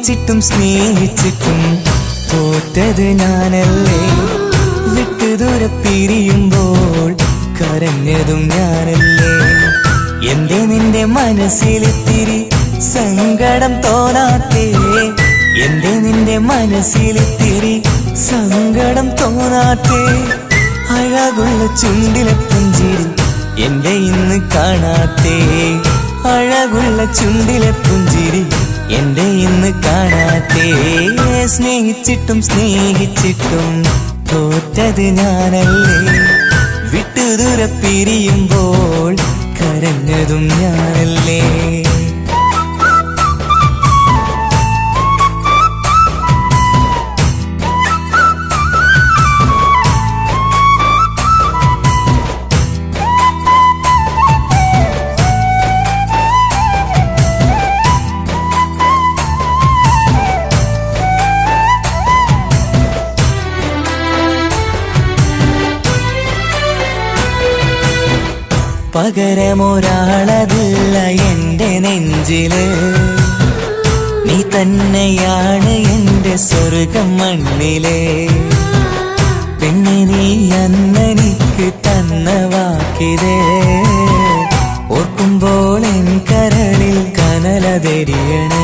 സ്നേഹിച്ചിട്ടും സ്നേഹിച്ചിട്ടും തോറ്റത് ഞാനല്ലേ. വിട്ടുദൂരെ പിരിയുമ്പോൾ കരഞ്ഞതും ഞാനല്ലേ. എന്തേ നിന്റെ മനസ്സിലിത്തിരി സങ്കടം തോന്നാത്തേ? എന്തേ നിന്റെ മനസ്സിലിത്തിരി സങ്കടം തോന്നാത്തേ? അഴകുള്ള ചുണ്ടിലെ പുഞ്ചിരി എന്റെ ഇന്ന് കാണാത്തേ. അഴകുള്ള ചുണ്ടിലെ പുഞ്ചിരി എന്റെ ഇന്ന് കാണാത്തേ. സ്നേഹിച്ചിട്ടും സ്നേഹിച്ചിട്ടും തോറ്റത് ഞാനല്ലേ. വിട്ടുദൂരെ പിരിയുമ്പോൾ കരഞ്ഞതും ഞാനല്ലേ. പകരമൊരാളതില്ല എന്റെ നെഞ്ചില്. നീ തന്നെയാണ് എന്റെ സ്വർഗം മണ്ണിലെ. പിന്നെ നീ അന്നെനിക്ക് തന്ന വാക്കിതേ ഓർക്കുമ്പോൾ എൻ കരളിൽ കനലതെരിയണ്.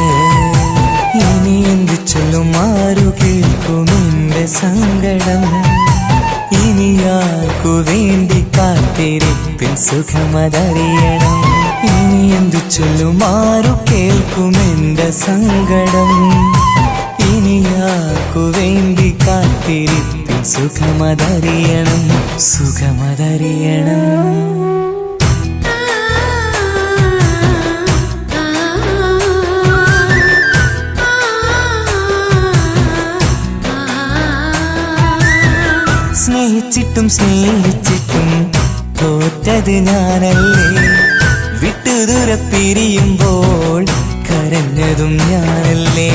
ഇനി എന്ത് ചൊല്ലും ആരു കേൾക്കും എന്റെ സങ്കടം? ഇനി ആർക്കു വേണ്ടി കാത്തിരിപ്പിൻ സുഖമതറിയണം. ഇനി എന്തു ചൊല്ലും ആരു കേൾക്കും എന്റെ സങ്കടം? ഇനി ആർക്കു വേണ്ടി കാത്തിരിപ്പിൻ സുഖമതറിയണം, സുഖമതറിയണം. സ്നേഹിച്ചിട്ടും സ്നേഹിച്ചിട്ടും തോറ്റത് ഞാനല്ലേ. വിട്ടുദൂരെ പിരിയുമ്പോൾ കരഞ്ഞതും ഞാനല്ലേ.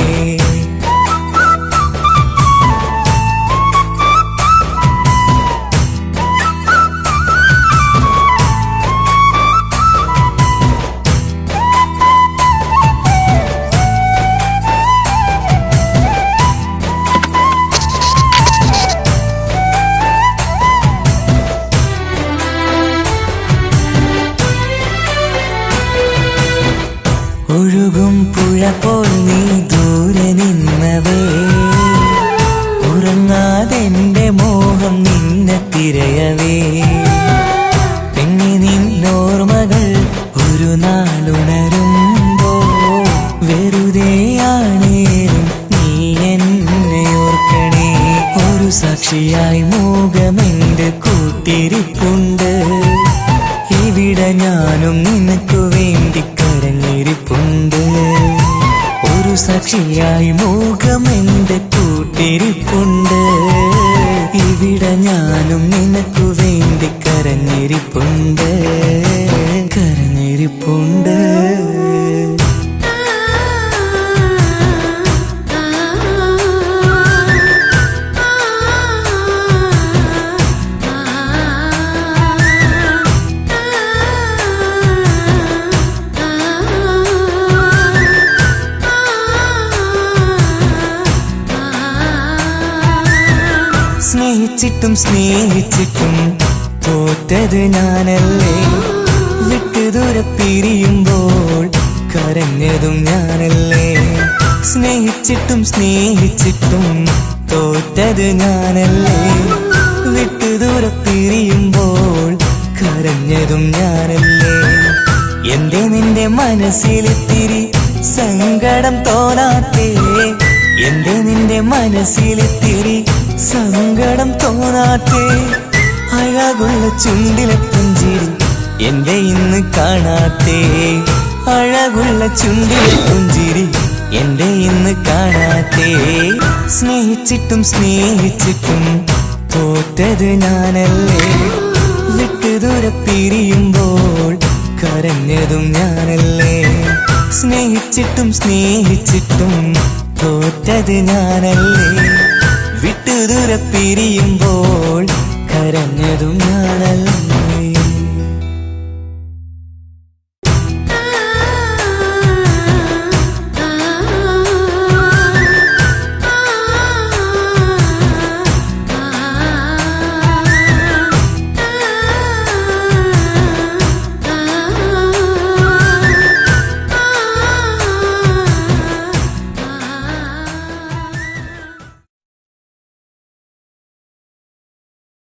ഒഴുകും പുഴ പോൽ നീ ദൂരെ നിന്നവേ. ഉറങ്ങാതെന്റെ മോഹം നിന്നെ തിരയവേ. പിന്നെ നിന്നോർമ്മകൾ ഒരു നാളുണരുമ്പോ വെറുതെയാണേലും നീ എന്നെ ഓർക്കണേ. ഒരു സാക്ഷിയായി മോഹമെന്റെ കൂട്ടിരിപ്പുണ്ട്. ഇവിടെ ഞാനും നിനക്കു വേണ്ടി കരഞ്ഞിരിപ്പുണ്ട്. ഒരു സാക്ഷിയായി മോഹമെന്റെ കൂട്ടിരിപ്പുണ്ട്. ഇവിടെ ഞാനും നിനക്കു വേണ്ടി കരഞ്ഞിരിപ്പുണ്ട്, കരഞ്ഞിരിപ്പുണ്ട്. സ്നേഹിച്ചിട്ടും സ്നേഹിച്ചിട്ടും തോറ്റത് ഞാനല്ലേ. വിട്ടുദൂരെ പിരിയുമ്പോൾ കരഞ്ഞതും ഞാനല്ലേ. സ്നേഹിച്ചിട്ടും സ്നേഹിച്ചിട്ടും തോറ്റത് ഞാനല്ലേ. വിട്ടുദൂരെ പിരിയുമ്പോൾ കരഞ്ഞതും ഞാനല്ലേ. എന്തേ നിന്റെ മനസ്സിലിത്തിരി സങ്കടം തോന്നാത്തേ? എന്തേ നിന്റെ മനസ്സിലിത്തിരി സങ്കടം തോന്നാത്തേ? അഴകുള്ള ചുണ്ടിലെ പുഞ്ചിരി എന്റെ ഇന്ന് കാണാത്തേ. അഴകുള്ള ചുണ്ടിലെ പുഞ്ചിരി എന്റെ ഇന്ന് കാണാത്തേ. സ്നേഹിച്ചിട്ടും സ്നേഹിച്ചിട്ടും തോറ്റത് ഞാനല്ലേ. വിട്ടുദൂരെ പിരിയുമ്പോൾ കരഞ്ഞതും ഞാനല്ലേ. സ്നേഹിച്ചിട്ടും സ്നേഹിച്ചിട്ടും തോറ്റത് ഞാനല്ലേ. വിട്ടുദൂരെ പിരിയുമ്പോൾ